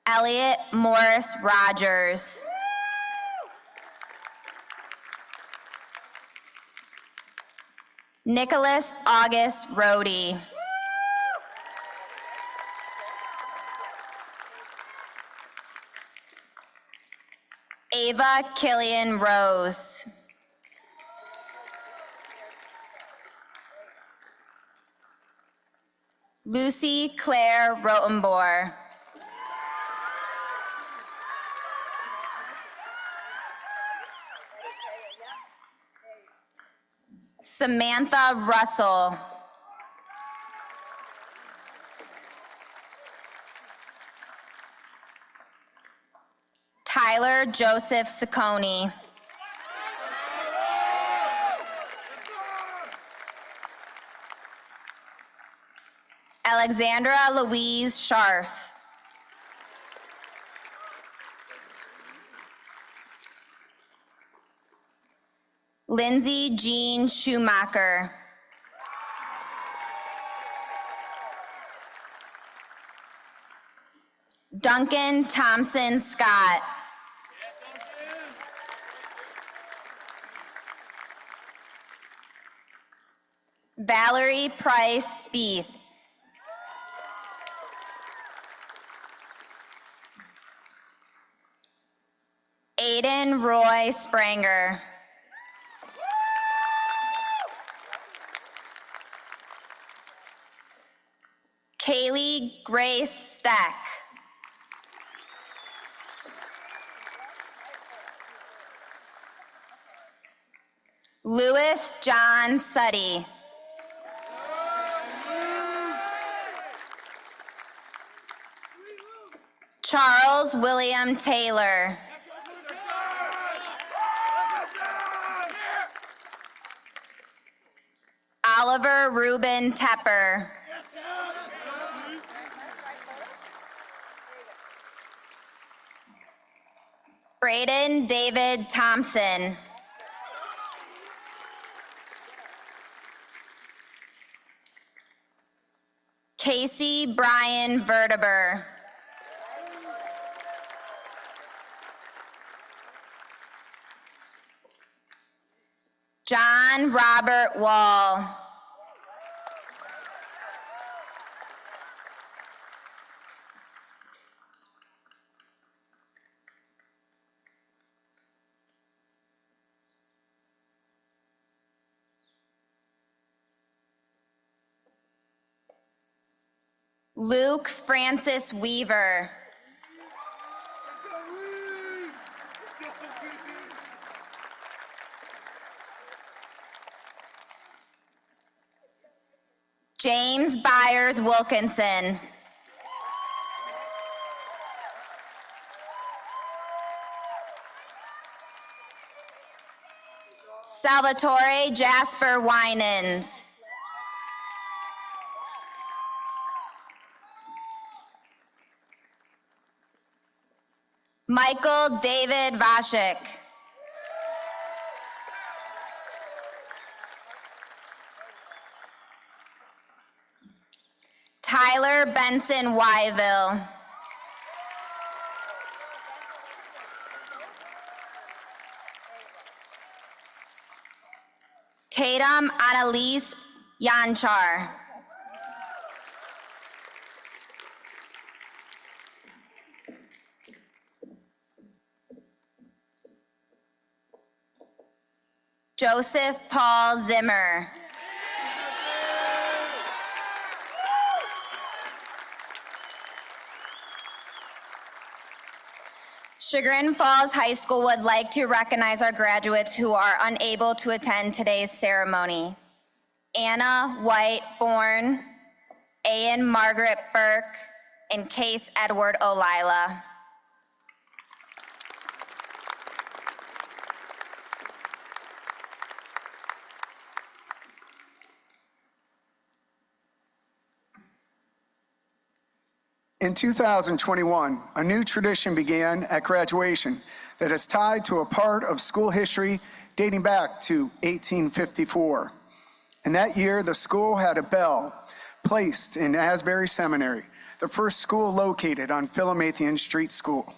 Elliot Morris Rogers. Nicholas August Rohde. Ava Killian Rose. Lucy Claire Rotenboer. Samantha Russell. Tyler Joseph Saccone. Alexandra Louise Scharf. Lindsay Jean Schumacher. Duncan Thompson Scott. Valerie Price Spieth. Aiden Roy Spranger. Kaylee Grace Stack. Louis John Suddy. Charles William Taylor. Oliver Ruben Tepper. Braden David Thompson. Casey Brian Verteber. John Robert Wall. Luke Francis Weaver. James Byers Wilkinson. Salvatore Jasper Winans. Michael David Vashik. Tyler Benson Wyville. Tatum Annalise Yanchar. Joseph Paul Zimmer. Chagrin Falls High School would like to recognize our graduates who are unable to attend today's ceremony. Anna White Bourne, Ian Margaret Burke, and Case Edward Olila. In 2021, a new tradition began at graduation that is tied to a part of school history dating back to 1854. In that year, the school had a bell placed in Asbury Seminary, the first school located on Philomathian Street School.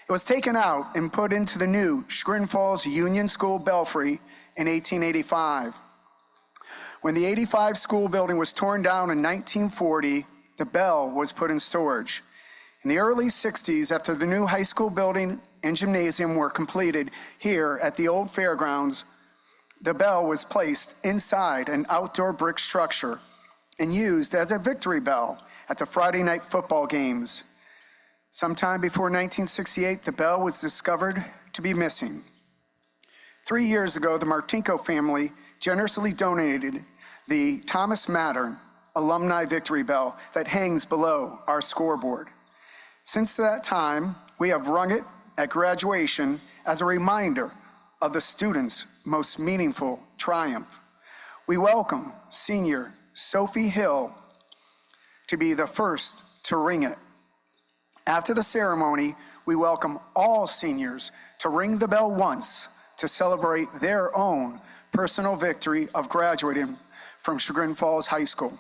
It was taken out and put into the new Chagrin Falls Union School belfry in 1885. When the 85 school building was torn down in 1940, the bell was put in storage. In the early 60s, after the new high school building and gymnasium were completed here at the old fairgrounds, the bell was placed inside an outdoor brick structure and used as a victory bell at the Friday night football games. Sometime before 1968, the bell was discovered to be missing. 3 years ago, the Martinko family generously donated the Thomas Mattern Alumni Victory Bell that hangs below our scoreboard. Since that time, we have rung it at graduation as a reminder of the students' most meaningful triumph. We welcome senior Sophie Hill to be the first to ring it. After the ceremony, we welcome all seniors to ring the bell once to celebrate their own personal victory of graduating from Chagrin Falls High School.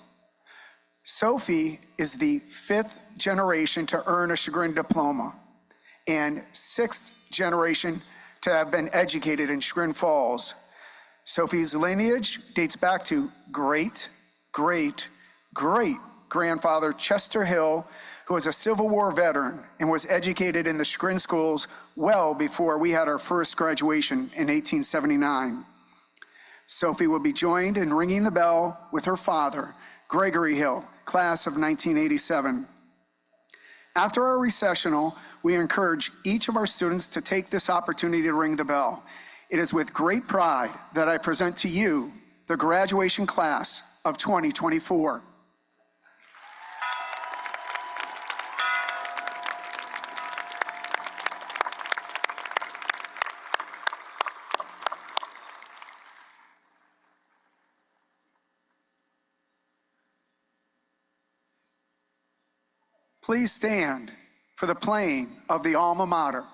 Sophie is the 5th generation to earn a Chagrin diploma and 6th generation to have been educated in Chagrin Falls. Sophie's lineage dates back to great-great-great-grandfather Chester Hill, who was a Civil War veteran and was educated in the Chagrin schools well before we had our first graduation in 1879. Sophie will be joined in ringing the bell with her father, Gregory Hill, class of 1987. After our recessional, we encourage each of our students to take this opportunity to ring the bell. It is with great pride that I present to you the graduation class of 2024. Please stand for the playing of the alma mater.